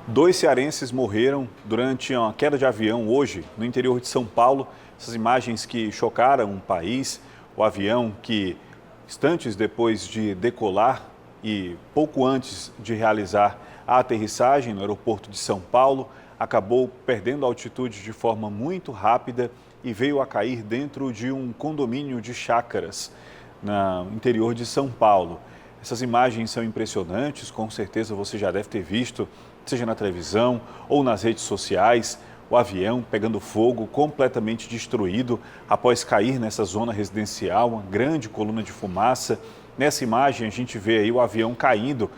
Dois cearenses morreram durante uma queda de avião hoje no interior de São Paulo. Essas imagens que chocaram o país, o avião que, instantes depois de decolar e pouco antes de realizar a aterrissagem no aeroporto de São Paulo, acabou perdendo altitude de forma muito rápida e veio a cair dentro de um condomínio de chácaras no interior de São Paulo. Essas imagens são impressionantes, com certeza você já deve ter visto, seja na televisão ou nas redes sociais, o avião pegando fogo, completamente destruído após cair nessa zona residencial, uma grande coluna de fumaça. Nessa imagem a gente vê aí o avião caindo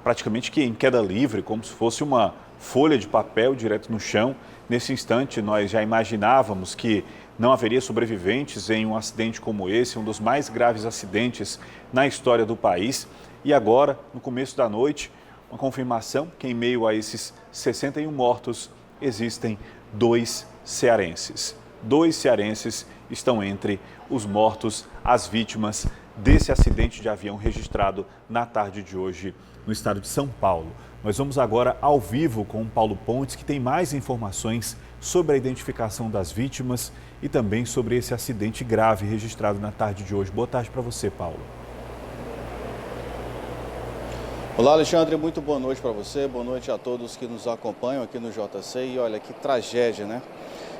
praticamente que em queda livre, como se fosse uma folha de papel direto no chão. Nesse instante nós já imaginávamos que não haveria sobreviventes em um acidente como esse, um dos mais graves acidentes na história do país. E agora, no começo da noite, uma confirmação que em meio a esses 61 mortos existem dois cearenses. Dois cearenses estão entre os mortos, as vítimas desse acidente de avião registrado na tarde de hoje no estado de São Paulo. Nós vamos agora ao vivo com o Paulo Pontes, que tem mais informações sobre a identificação das vítimas e também sobre esse acidente grave registrado na tarde de hoje. Boa tarde para você, Paulo. Olá, Alexandre, muito boa noite para você, boa noite a todos que nos acompanham aqui no JC. E olha que tragédia, né?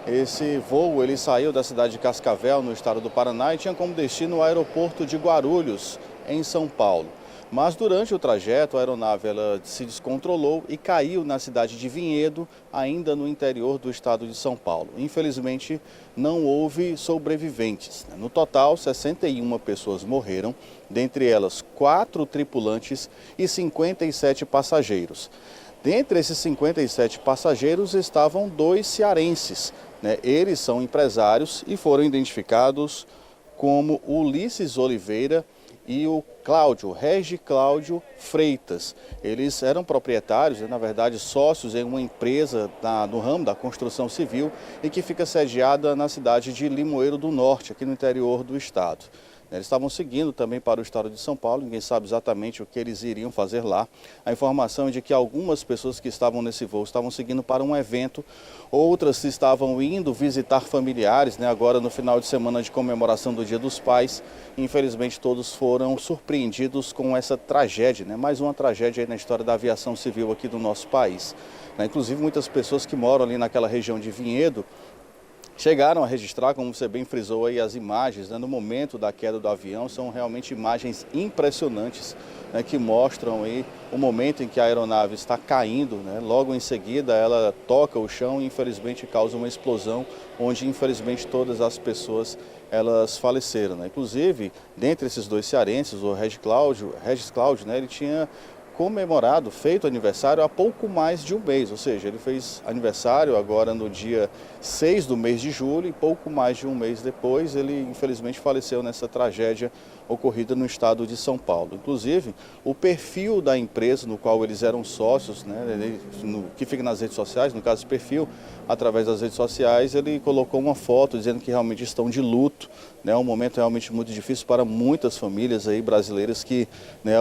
Esse voo, ele saiu da cidade de Cascavel, no estado do Paraná, e tinha como destino o aeroporto de Guarulhos, em São Paulo. Mas durante o trajeto, a aeronave ela se descontrolou e caiu na cidade de Vinhedo, ainda no interior do estado de São Paulo. Infelizmente, não houve sobreviventes. No total, 61 pessoas morreram, dentre elas 4 tripulantes e 57 passageiros. Dentre esses 57 passageiros estavam 2 cearenses. Eles são empresários e foram identificados como Ulisses Oliveira e o Regi Cláudio Freitas. Eles eram proprietários, na verdade sócios em uma empresa no ramo da construção civil e que fica sediada na cidade de Limoeiro do Norte, aqui no interior do estado. Eles estavam seguindo também para o estado de São Paulo, ninguém sabe exatamente o que eles iriam fazer lá. A informação é de que algumas pessoas que estavam nesse voo estavam seguindo para um evento, outras estavam indo visitar familiares, agora no final de semana de comemoração do Dia dos Pais. Infelizmente todos foram surpreendidos com essa tragédia, mais uma tragédia aí na história da aviação civil aqui do nosso país. Inclusive muitas pessoas que moram ali naquela região de Vinhedo chegaram a registrar, como você bem frisou aí, as imagens no momento da queda do avião. São realmente imagens impressionantes, que mostram aí o momento em que a aeronave está caindo, Logo em seguida ela toca o chão e infelizmente causa uma explosão, onde infelizmente todas as pessoas elas faleceram. Inclusive, dentre esses 2 cearenses, o Regis Cláudio, ele tinha comemorado, feito aniversário há pouco mais de um mês, ou seja, ele fez aniversário agora no dia 6 do mês de julho e pouco mais de um mês depois ele infelizmente faleceu nessa tragédia ocorrida no estado de São Paulo. Inclusive, o perfil da empresa no qual eles eram sócios, que fica nas redes sociais, no caso, perfil, através das redes sociais, ele colocou uma foto dizendo que realmente estão de luto. É um momento realmente muito difícil para muitas famílias aí brasileiras que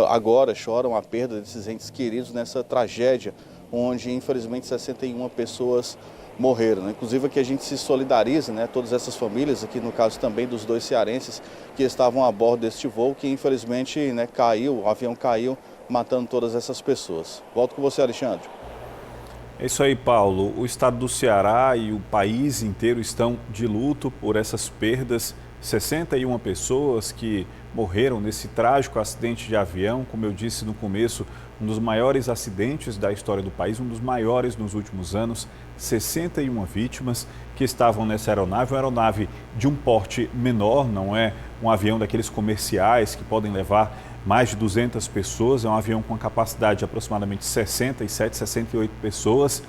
agora choram a perda desses entes queridos nessa tragédia, onde infelizmente 61 pessoas morreram. Inclusive aqui a gente se solidariza, todas essas famílias, aqui no caso também dos 2 cearenses que estavam a bordo deste voo, que infelizmente caiu, o avião caiu, matando todas essas pessoas. Volto com você, Alexandre. É isso aí, Paulo. O estado do Ceará e o país inteiro estão de luto por essas perdas. 61 pessoas que morreram nesse trágico acidente de avião, como eu disse no começo, um dos maiores acidentes da história do país, um dos maiores nos últimos anos. 61 vítimas que estavam nessa aeronave, uma aeronave de um porte menor, não é um avião daqueles comerciais que podem levar mais de 200 pessoas, é um avião com uma capacidade de aproximadamente 67, 68 pessoas,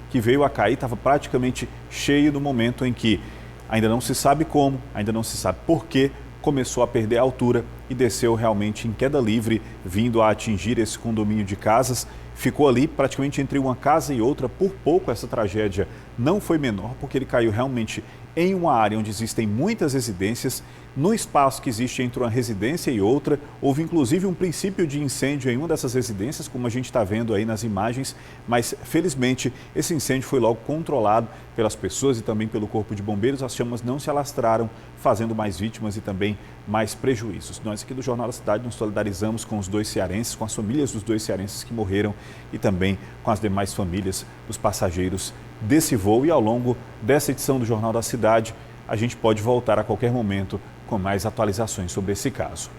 que veio a cair, estava praticamente cheio no momento em que ainda não se sabe como, ainda não se sabe por que, começou a perder a altura e desceu realmente em queda livre, vindo a atingir esse condomínio de casas. Ficou ali praticamente entre uma casa e outra. Por pouco essa tragédia não foi menor, porque ele caiu realmente em uma área onde existem muitas residências. No espaço que existe entre uma residência e outra, houve inclusive um princípio de incêndio em uma dessas residências, como a gente está vendo aí nas imagens, mas felizmente esse incêndio foi logo controlado pelas pessoas e também pelo Corpo de Bombeiros. As chamas não se alastraram, fazendo mais vítimas e também mais prejuízos. Nós aqui do Jornal da Cidade nos solidarizamos com os dois cearenses, com as famílias dos dois cearenses que morreram e também com as demais famílias dos passageiros desse voo. E ao longo dessa edição do Jornal da Cidade, a gente pode voltar a qualquer momento com mais atualizações sobre esse caso.